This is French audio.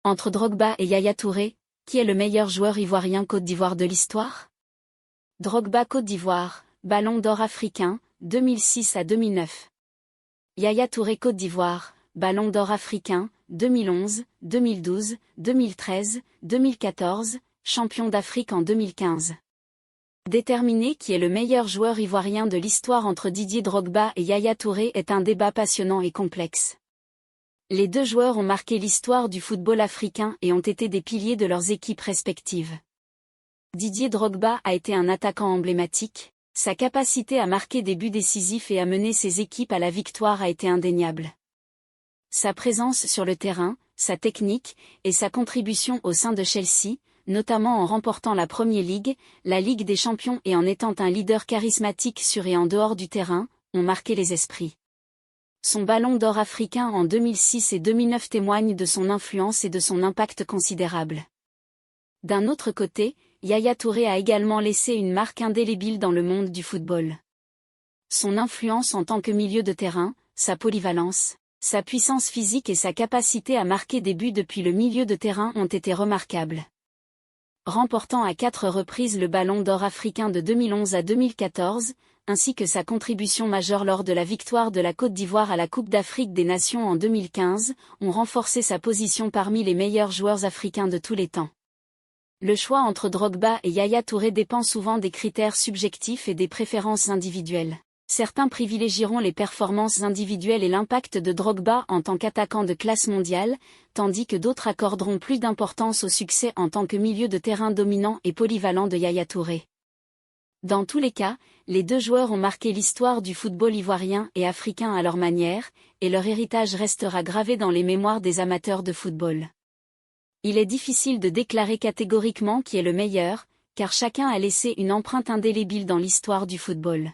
Entre Drogba et Yaya Touré, qui est le meilleur joueur ivoirien Côte d'Ivoire de l'histoire? Drogba Côte d'Ivoire, Ballon d'Or africain, 2006 à 2009. Yaya Touré Côte d'Ivoire, Ballon d'Or africain, 2011, 2012, 2013, 2014, champion d'Afrique en 2015. Déterminer qui est le meilleur joueur ivoirien de l'histoire entre Didier Drogba et Yaya Touré est un débat passionnant et complexe. Les deux joueurs ont marqué l'histoire du football africain et ont été des piliers de leurs équipes respectives. Didier Drogba a été un attaquant emblématique, sa capacité à marquer des buts décisifs et à mener ses équipes à la victoire a été indéniable. Sa présence sur le terrain, sa technique, et sa contribution au sein de Chelsea, notamment en remportant la Premier League, la Ligue des Champions et en étant un leader charismatique sur et en dehors du terrain, ont marqué les esprits. Son Ballon d'Or africain en 2006 et 2009 témoigne de son influence et de son impact considérable. D'un autre côté, Yaya Touré a également laissé une marque indélébile dans le monde du football. Son influence en tant que milieu de terrain, sa polyvalence, sa puissance physique et sa capacité à marquer des buts depuis le milieu de terrain ont été remarquables. Remportant à 4 reprises le Ballon d'Or africain de 2011 à 2014, ainsi que sa contribution majeure lors de la victoire de la Côte d'Ivoire à la Coupe d'Afrique des Nations en 2015, ont renforcé sa position parmi les meilleurs joueurs africains de tous les temps. Le choix entre Drogba et Yaya Touré dépend souvent des critères subjectifs et des préférences individuelles. Certains privilégieront les performances individuelles et l'impact de Drogba en tant qu'attaquant de classe mondiale, tandis que d'autres accorderont plus d'importance au succès en tant que milieu de terrain dominant et polyvalent de Yaya Touré. Dans tous les cas, les deux joueurs ont marqué l'histoire du football ivoirien et africain à leur manière, et leur héritage restera gravé dans les mémoires des amateurs de football. Il est difficile de déclarer catégoriquement qui est le meilleur, car chacun a laissé une empreinte indélébile dans l'histoire du football.